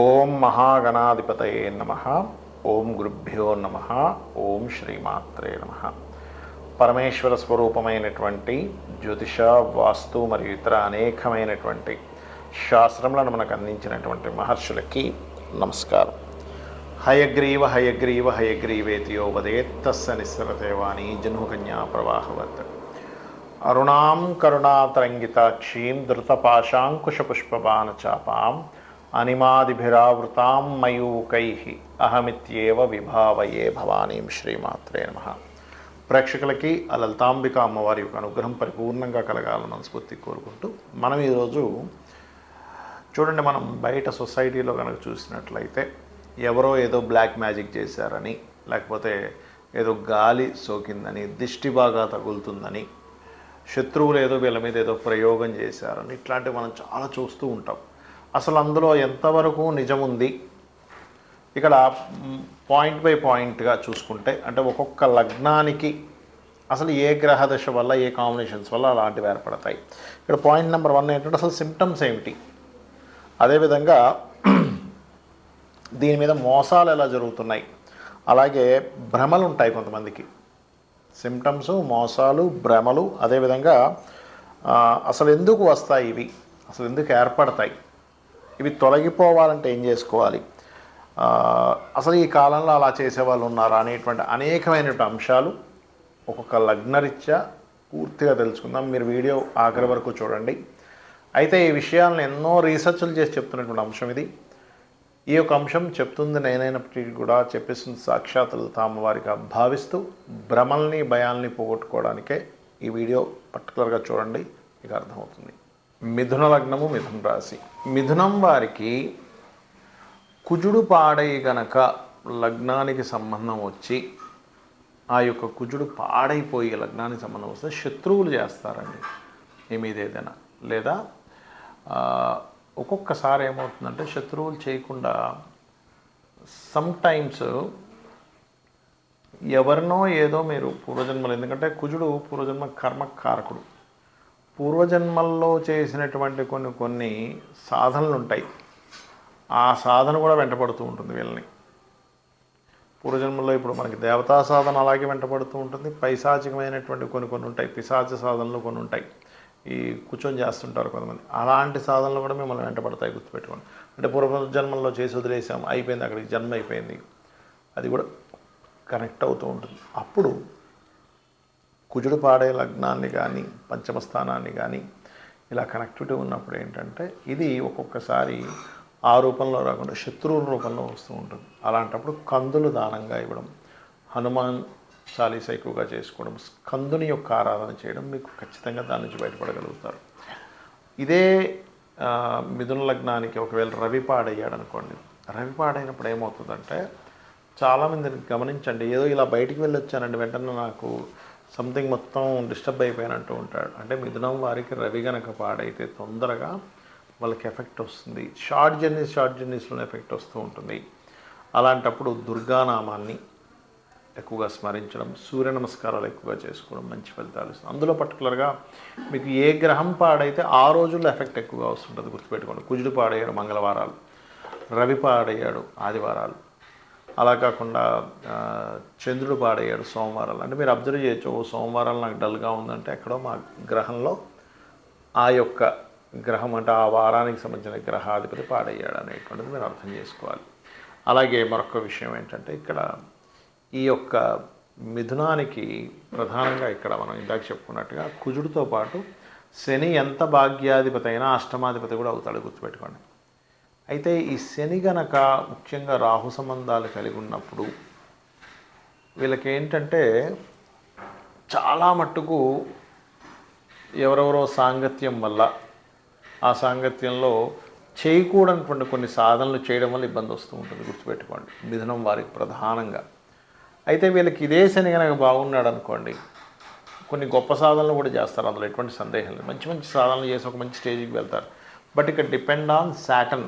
ఓం మహాగణాధిపతయే నమః. ఓం గురుభ్యో నమః. ఓం శ్రీమాత్రే నమః. పరమేశ్వర స్వరూపమైనటువంటి జ్యోతిష, వాస్తు మరియు ఇతర అనేకమైనటువంటి శాస్త్రములను మనకు అందించినటువంటి మహర్షులకి నమస్కారం. హయగ్రీవ హయగ్రీవ హయగ్రీవేతియో వదేత్తస్స నిస్సరతేవాణి జన్మకన్యా ప్రవాహవత్. అరుణాం కరుణాతరంగితాక్షీం ధృతపాశాంకుశపుష్పబాణచాపాం అనిమాదిభిరావృతాం మయూకైః అహమిత్యేవ విభావయే భవానీం. శ్రీమాత్రే నమః. ప్రేక్షకులకి ఆ లలితాంబిక అమ్మవారి యొక్క అనుగ్రహం పరిపూర్ణంగా కలగాలని మనస్ఫూర్తి కోరుకుంటూ మనం ఈరోజు చూడండి, మనం బయట సొసైటీలో కనుక చూసినట్లయితే ఎవరో ఏదో బ్లాక్ మ్యాజిక్ చేశారని, లేకపోతే ఏదో గాలి సోకిందని, దిష్టి బాగా తగులుతుందని, శత్రువులు ఏదో వీళ్ళ మీద ఏదో ప్రయోగం చేశారని, ఇట్లాంటివి మనం చాలా చూస్తూ ఉంటాం. అసలు అందులో ఎంతవరకు నిజం ఉంది? ఇక్కడ పాయింట్ బై పాయింట్గా చూసుకుంటే, అంటే ఒక్కొక్క లగ్నానికి అసలు ఏ గ్రహ దశ వల్ల, ఏ కాంబినేషన్స్ వల్ల అలాంటివి ఏర్పడతాయి. ఇక్కడ పాయింట్ నెంబర్ 1 ఏంటంటే అసలు సిమ్టమ్స్ ఏమిటి, అదేవిధంగా దీని మీద మోసాలు ఎలా జరుగుతున్నాయి, అలాగే భ్రమలు ఉంటాయి కొంతమందికి. సిమ్టమ్స్, మోసాలు, భ్రమలు, అదేవిధంగా అసలు ఎందుకు వస్తాయి ఇవి, అసలు ఎందుకు ఏర్పడతాయి, ఇవి తొలగిపోవాలంటే ఏం చేసుకోవాలి, అసలు ఈ కాలంలో అలా చేసేవాళ్ళు ఉన్నారా అనేటువంటి అనేకమైనటువంటి అంశాలు ఒక్కొక్క లగ్నరీత్యా పూర్తిగా తెలుసుకుందాం. మీరు వీడియో ఆఖరి వరకు చూడండి. అయితే ఈ విషయాలను ఎన్నో రీసెర్చ్లు చేసి చెప్తున్నటువంటి అంశం ఇది. ఈ యొక్క అంశం చెప్తుంది నేనైనప్పటికీ కూడా చెప్పేస్తుంది సాక్షాత్ లలితామ్మవారిగా భావిస్తూ భ్రమల్ని, భయాల్ని పోగొట్టుకోవడానికే ఈ వీడియో పర్టికులర్గా చూడండి, మీకు అర్థమవుతుంది. మిథున లగ్నము, మిథున రాశి. మిథునం వారికి కుజుడు పాడై గనక లగ్నానికి సంబంధం వచ్చి, ఆ యొక్క కుజుడు పాడైపోయి లగ్నానికి సంబంధం వస్తే శత్రువులు చేస్తారండి మీ మీద ఏదైనా. లేదా ఒక్కొక్కసారి ఏమవుతుందంటే శత్రువులు చేయకుండా సమ్టైమ్స్ ఎవరినో ఏదో మీరు పూర్వజన్మలు, ఎందుకంటే కుజుడు పూర్వజన్మ కర్మకారకుడు, పూర్వజన్మల్లో చేసినటువంటి కొన్ని సాధనలు ఉంటాయి. ఆ సాధన కూడా వెంటపడుతూ ఉంటుంది వీళ్ళని. పూర్వజన్మల్లో ఇప్పుడు మనకి దేవతా సాధన అలాగే వెంటపడుతూ ఉంటుంది. పైశాచికమైనటువంటి కొన్ని ఉంటాయి, పిశాచ సాధనలు కొన్ని ఉంటాయి. ఈ కూర్చొని చేస్తుంటారు కొంతమంది, అలాంటి సాధనలు కూడా మిమ్మల్ని వెంటపడతాయి, గుర్తుపెట్టుకోండి. అంటే పూర్వజన్మల్లో చేసి వదిలేసాం, అయిపోయింది, అక్కడికి జన్మ అయిపోయింది, అది కూడా కనెక్ట్ అవుతూ ఉంటుంది. అప్పుడు కుజుడు పాడే లగ్నాన్ని కానీ, పంచమ స్థానాన్ని కానీ ఇలా కనెక్టివిటీ ఉన్నప్పుడు ఏంటంటే ఇది ఒక్కొక్కసారి ఆ రూపంలో రాకుండా శత్రువుల రూపంలో వస్తూ ఉంటుంది. అలాంటప్పుడు కందులు దానంగా ఇవ్వడం, హనుమాన్ చాలీసా ఎక్కువగా చేసుకోవడం, కందుని యొక్క ఆరాధన చేయడం, మీకు ఖచ్చితంగా దాని నుంచి బయటపడగలుగుతారు. ఇదే మిథున లగ్నానికి ఒకవేళ రవి పాడయ్యాడు అనుకోండి. రవి పాడైనప్పుడు ఏమవుతుందంటే, చాలామందిని గమనించండి, ఏదో ఇలా బయటికి వెళ్ళి వచ్చానండి, వెంటనే నాకు సంథింగ్ మొత్తం డిస్టర్బ్ అయిపోయినట్టు ఉంటాడు. అంటే మిథునం వారికి రవి గనక పాడైతే తొందరగా వాళ్ళకి ఎఫెక్ట్ వస్తుంది. షార్ట్ జర్నీస్లో ఎఫెక్ట్ వస్తూ ఉంటుంది. అలాంటప్పుడు దుర్గానామాన్ని ఎక్కువగా స్మరించడం, సూర్య నమస్కారాలు ఎక్కువగా చేసుకోవడం మంచి ఫలితాలు ఇస్తుంది. అందులో పర్టికులర్గా మీకు ఏ గ్రహం పాడైతే ఆ రోజుల్లో ఎఫెక్ట్ ఎక్కువగా వస్తుంటుంది, గుర్తుపెట్టుకోండి. కుజుడు పాడయ్యాడు మంగళవారాలు, రవి పాడయ్యాడు ఆదివారాలు, అలా కాకుండా చంద్రుడు పాడయ్యాడు సోమవారాలు. అంటే మీరు అబ్జర్వ్ చేయొచ్చు, సోమవారాలు నాకు డల్గా ఉందంటే ఎక్కడో మా గ్రహంలో ఆ యొక్క గ్రహం, అంటే ఆ వారానికి సంబంధించిన గ్రహాధిపతి పాడయ్యాడు అనేటువంటిది మీరు అర్థం చేసుకోవాలి. అలాగే మరొక విషయం ఏంటంటే, ఇక్కడ ఈ యొక్క మిథునానికి ప్రధానంగా ఇక్కడ మనం ఇందాక చెప్పుకున్నట్టుగా కుజుడితో పాటు శని ఎంత భాగ్యాధిపతి అయినా అష్టమాధిపతి కూడా అవుతాడు, గుర్తుపెట్టుకోండి. అయితే ఈ శని గనక ముఖ్యంగా రాహు సంబంధాలు కలిగి ఉన్నప్పుడు వీళ్ళకి ఏంటంటే చాలా మట్టుకు ఎవరెవరో సాంగత్యం వల్ల, ఆ సాంగత్యంలో చేయకూడనటువంటి కొన్ని సాధనలు చేయడం వల్ల ఇబ్బంది వస్తూ ఉంటుంది, గుర్తుపెట్టుకోండి, మిథునం వారికి ప్రధానంగా. అయితే వీళ్ళకి ఇదే శని కనుక బాగున్నాడు అనుకోండి, కొన్ని గొప్ప సాధనలు కూడా చేస్తారు, అందులో ఎటువంటి సందేహం లేదు. మంచి సాధనలు చేసి ఒక మంచి స్టేజ్కి వెళ్తారు. బట్ ఇక్కడ డిపెండ్ ఆన్ సాటర్న్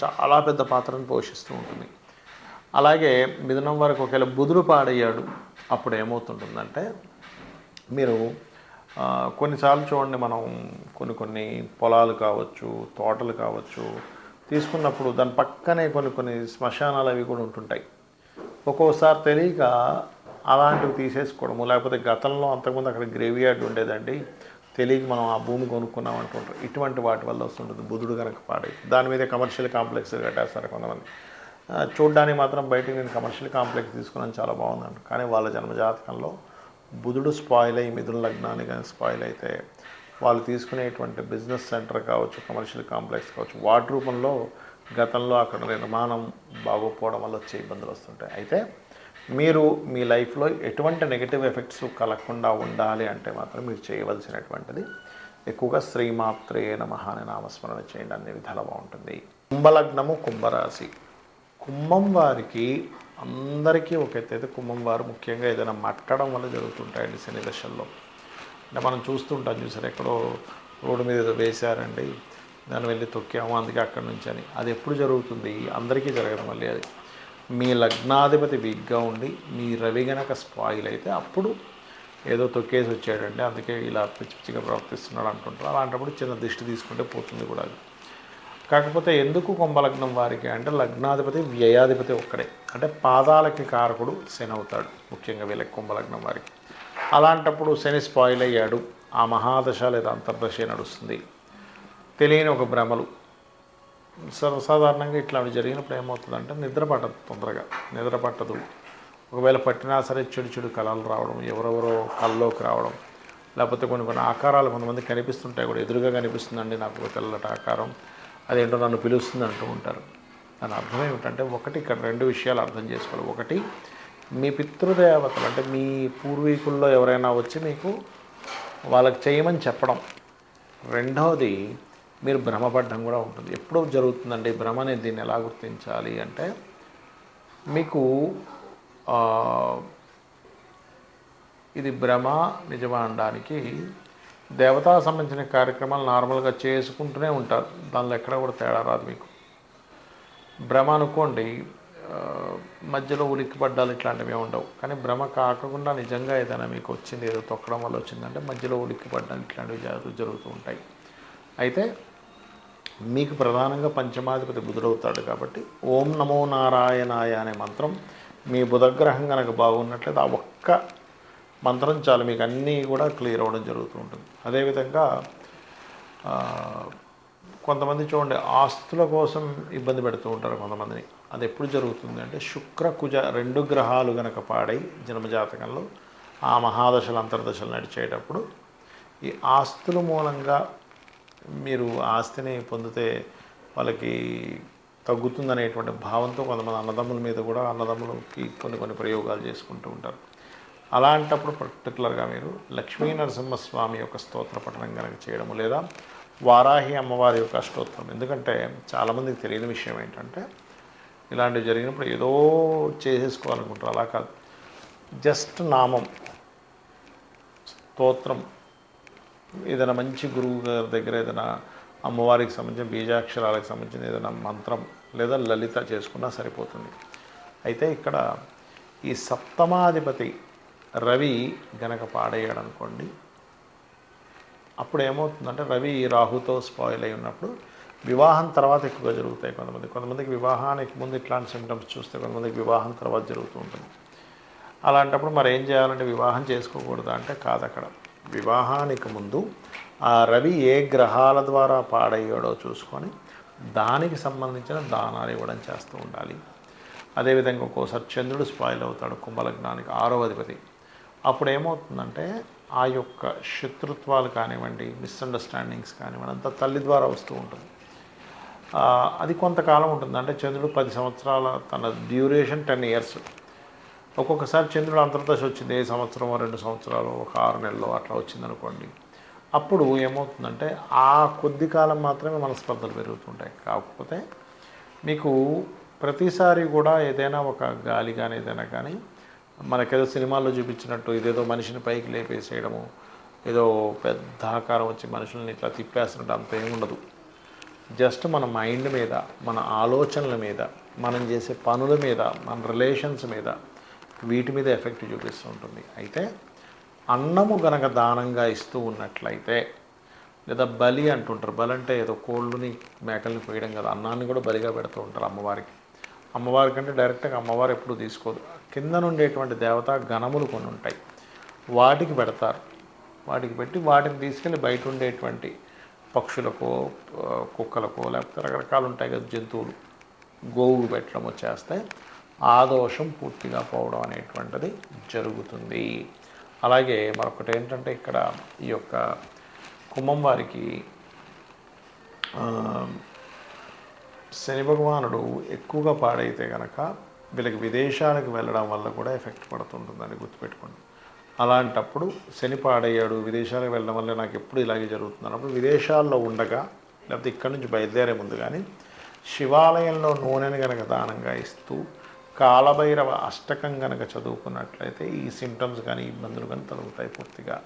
చాలా పెద్ద పాత్రను పోషిస్తూ ఉంటుంది. అలాగే మిథునం వరకు ఒకవేళ బుధుడు పాడయ్యాడు, అప్పుడు ఏమవుతుంటుందంటే మీరు కొన్నిసార్లు చూడండి, మనం కొన్ని పొలాలు కావచ్చు, తోటలు కావచ్చు, తీసుకున్నప్పుడు దాని పక్కనే కొన్ని శ్మశానాలు అవి కూడా ఉంటుంటాయి. ఒక్కోసారి తెలియక అలాంటివి తీసేసుకోవడము, లేకపోతే గతంలో అంతకుముందు అక్కడ గ్రేవ్ యార్డ్ ఉండేదండి, తెలియక మనం ఆ భూమి కొనుక్కున్నాం అంటుంటారు. ఇటువంటి వాటి వల్ల వస్తుంటుంది బుధుడు కనుక పాడై. దాని మీద కమర్షియల్ కాంప్లెక్స్ కట్టేస్తారు కొంతమంది. చూడ్డానికి మాత్రం బయటికి నేను కమర్షియల్ కాంప్లెక్స్ తీసుకున్నాను చాలా బాగుందండి, కానీ వాళ్ళ జన్మజాతకంలో బుధుడు స్పాయిల్ అయ్యి మిథున లగ్నాన్ని కానీ స్పాయిల్ అయితే వాళ్ళు తీసుకునేటువంటి బిజినెస్ సెంటర్ కావచ్చు, కమర్షియల్ కాంప్లెక్స్ కావచ్చు, వాటి రూపంలో గతంలో అక్కడ నిర్మాణం బాగోకపోవడం వల్ల వచ్చే ఇబ్బందులు వస్తుంటాయి. అయితే మీరు మీ లైఫ్లో ఎటువంటి నెగిటివ్ ఎఫెక్ట్స్ కలగకుండా ఉండాలి అంటే మాత్రం మీరు చేయవలసినటువంటిది ఎక్కువగా శ్రీమాత్రే నమః అని నామస్మరణ చేయండి, అన్ని విధాలు బాగుంటుంది. కుంభలగ్నము, కుంభరాశి. కుంభం వారికి అందరికీ ఒక ఎత్తైతే కుంభం వారు ముఖ్యంగా ఏదైనా మట్టడం వల్ల జరుగుతుంటాయండి శని దశల్లో. అంటే మనం చూస్తుంటాం, చూసారు ఎక్కడో రోడ్డు మీద ఏదో వేశారండి, దాన్ని వెళ్ళి తొక్కాము అందుకే అక్కడి నుంచి అని. అది ఎప్పుడు జరుగుతుంది? అందరికీ జరగదు. మళ్ళీ అది మీ లగ్నాధిపతి వీక్గా ఉండి మీ రవి గనక స్పాయిల్ అయితే అప్పుడు ఏదో తొక్కేసి వచ్చాడండి అందుకే ఇలా పిచ్చి పిచ్చిగా ప్రవర్తిస్తున్నాడు అంటుంటారు. అలాంటప్పుడు చిన్న దిష్టి తీసుకుంటే పోతుంది కూడా అది. కాకపోతే ఎందుకు కుంభలగ్నం వారికి అంటే లగ్నాధిపతి వ్యయాధిపతి ఒక్కడే, అంటే పాదాలకి కారకుడు శని అవుతాడు ముఖ్యంగా వీళ్ళకి కుంభలగ్నం వారికి. అలాంటప్పుడు శని స్పాయిల్ అయ్యాడు, ఆ మహాదశ లేదా అంతర్దశ నడుస్తుంది, తెలియని ఒక భ్రమలు. సర్వసాధారణంగా ఇట్లాంటి జరిగినప్పుడు ఏమవుతుందంటే నిద్ర పట్టదు, తొందరగా నిద్ర పట్టదు. ఒకవేళ పట్టినా సరే చెడు కళలు రావడం, ఎవరెవరో కల్లోకి రావడం, లేకపోతే కొన్ని ఆకారాలు కొంతమంది కనిపిస్తుంటాయి కూడా, ఎదురుగా కనిపిస్తుందండి నాకు ఒక తెల్లటి ఆకారం, అదేంటో నన్ను పిలుస్తుంది అంటూ ఉంటారు. దాని అర్థం ఏమిటంటే ఒకటి ఇక్కడ రెండు విషయాలు అర్థం చేసుకోవాలి. ఒకటి మీ పితృదేవతలు అంటే మీ పూర్వీకుల్లో ఎవరైనా వచ్చి మీకు వాళ్ళకి చేయమని చెప్పడం. రెండవది మీరు భ్రమపడడం కూడా ఉంటుంది. ఎప్పుడో జరుగుతుందండి భ్రమ అనేది. దీన్ని ఎలా గుర్తించాలి అంటే మీకు ఇది భ్రమ నిజమా అనడానికి దేవతా సంబంధించిన కార్యక్రమాలు నార్మల్గా చేసుకుంటూనే ఉంటారు, దానిలో ఎక్కడ కూడా తేడా రాదు మీకు. భ్రమ అనుకోండి మధ్యలో ఉలిక్కిపడ్డాలు ఇట్లాంటివి ఉండవు, కానీ భ్రమ కాకుండా నిజంగా ఏదైనా మీకు వచ్చింది, ఏదో తొక్కడం వల్ల వచ్చిందంటే మధ్యలో ఉలిక్కిపడ్డాలు ఇట్లాంటివి జరుగుతూ ఉంటాయి. అయితే మీకు ప్రధానంగా పంచమాధిపతి బుధుడవుతాడు కాబట్టి ఓం నమో నారాయణాయ అనే మంత్రం మీ బుధగ్రహం కనుక బాగున్నట్లయితే ఆ ఒక్క మంత్రం చాలు, మీకు అన్నీ కూడా క్లియర్ అవ్వడం జరుగుతూ ఉంటుంది. అదేవిధంగా కొంతమంది చూడండి ఆస్తుల కోసం ఇబ్బంది పెడుతూ ఉంటారు కొంతమందిని. అది ఎప్పుడు జరుగుతుంది అంటే శుక్ర కుజ రెండు గ్రహాలు కనుక పాడై జన్మజాతకంలో ఆ మహాదశలు అంతర్దశలు నడిచేటప్పుడు ఈ ఆస్తుల మూలంగా మీరు ఆస్తిని పొందితే వాళ్ళకి తగ్గుతుందనేటువంటి భావంతో కొంతమంది అన్నదమ్ముల మీద కూడా అన్నదమ్ములకి కొన్ని ప్రయోగాలు చేసుకుంటూ ఉంటారు. అలాంటప్పుడు పర్టికులర్గా మీరు లక్ష్మీ నరసింహస్వామి యొక్క స్తోత్ర పఠనం కనుక చేయడము, లేదా వారాహి అమ్మవారి యొక్క స్తోత్రం. ఎందుకంటే చాలామందికి తెలియని విషయం ఏంటంటే ఇలాంటివి జరిగినప్పుడు ఏదో చేసేసుకోవాలనుకుంటారు, అలా కాదు. జస్ట్ నామం, స్తోత్రం, ఏదైనా మంచి గురువు గారి దగ్గర ఏదైనా అమ్మవారికి సంబంధించిన బీజాక్షరాలకు సంబంధించిన ఏదైనా మంత్రం లేదా లలిత చేసుకున్నా సరిపోతుంది. అయితే ఇక్కడ ఈ సప్తమాధిపతి రవి గనక పాడయ్యాడు అనుకోండి, అప్పుడు ఏమవుతుందంటే రవి రాహుతో స్పాయిల్ అయి ఉన్నప్పుడు వివాహం తర్వాత ఎక్కువగా జరుగుతాయి కొంతమందికి వివాహానికి ముందు ఇట్లాంటి సిమ్టమ్స్ చూస్తే కొంతమందికి వివాహం తర్వాత జరుగుతూ ఉంటుంది. అలాంటప్పుడు మరి ఏం చేయాలంటే వివాహం చేసుకోకూడదు అంటే కాదు, అక్కడ వివాహానికి ముందు ఆ రవి ఏ గ్రహాల ద్వారా పాడయ్యాడో చూసుకొని దానికి సంబంధించిన దానాలు ఇవ్వడం చేస్తూ ఉండాలి. అదేవిధంగా ఒక్కోసారి చంద్రుడు స్పాయిల్ అవుతాడు కుంభలగ్నానికి 6వ అధిపతి. అప్పుడు ఏమవుతుందంటే ఆ యొక్క శత్రుత్వాలు కానివ్వండి, మిస్అండర్స్టాండింగ్స్ కానివ్వండి అంతా తల్లి ద్వారా వస్తూ ఉంటుంది. అది కొంతకాలం ఉంటుంది. అంటే చంద్రుడు 10 సంవత్సరాల, తన డ్యూరేషన్ 10 years. ఒక్కొక్కసారి చంద్రుడు అంతర్దశ వచ్చింది, ఏ సంవత్సరం 2 సంవత్సరాలు, ఒక 6 నెలలు అట్లా వచ్చిందనుకోండి, అప్పుడు ఏమవుతుందంటే ఆ కొద్ది కాలం మాత్రమే మనస్పర్ధలు పెరుగుతుంటాయి. కాకపోతే మీకు ప్రతిసారి కూడా ఏదైనా ఒక గాలి కానీ ఏదైనా కానీ మనకేదో సినిమాల్లో చూపించినట్టు ఇదేదో మనిషిని పైకి లేపేసేయడము, ఏదో పెద్ద ఆకారం వచ్చి మనుషుల్ని ఇట్లా తిప్పేస్తున్నట్టు అంత ఏముండదు. జస్ట్ మన మైండ్ మీద, మన ఆలోచనల మీద, మనం చేసే పనుల మీద, మన రిలేషన్స్ మీద, వీటి మీద ఎఫెక్ట్ చూపిస్తూ ఉంటుంది. అయితే అన్నము గనక దానంగా ఇస్తూ ఉన్నట్లయితే లేదా బలి అంటుంటారు. బలి అంటే ఏదో కోళ్ళని మేకల్ని కోయడం కదా, అన్నాన్ని కూడా బలిగా పెడుతూ ఉంటారు అమ్మవారికి. అమ్మవారికి అంటే డైరెక్ట్గా అమ్మవారు ఎప్పుడూ తీసుకోదు. కింద నుండేటువంటి దేవతా గణములు కొన్ని ఉంటాయి, వాటికి పెడతారు. వాటికి పెట్టి వాటిని తీసుకెళ్ళి బయట ఉండేటువంటి పక్షులకో కుక్కలకో లేకపోతే రకరకాలు ఉంటాయి కదా జంతువులు, గోవుకు పెట్టడం వచ్చేస్తే ఆ దోషం పూర్తిగా పోవడం అనేటువంటిది జరుగుతుంది. అలాగే మరొకటి ఏంటంటే ఇక్కడ ఈ యొక్క కుంభం వారికి శని భగవానుడు ఎక్కువగా పాడైతే కనుక వీళ్ళకి విదేశాలకు వెళ్ళడం వల్ల కూడా ఎఫెక్ట్ పడుతుంటుందని గుర్తుపెట్టుకోండి. అలాంటప్పుడు శని పాడయ్యాడు, విదేశాలకు వెళ్ళడం వల్ల నాకు ఎప్పుడు ఇలాగే జరుగుతుంది అన్నప్పుడు విదేశాల్లో ఉండగా లేకపోతే ఇక్కడి నుంచి బయలుదేరే ముందు కానీ శివాలయంలో నూనెని కనుక దానంగా ఇస్తూ కాలభైరవ అష్టకం కనుక చదువుకున్నట్లయితే ఈ సిమ్టమ్స్ కానీ ఇబ్బందులు కానీ తొలగుతాయి పూర్తిగా.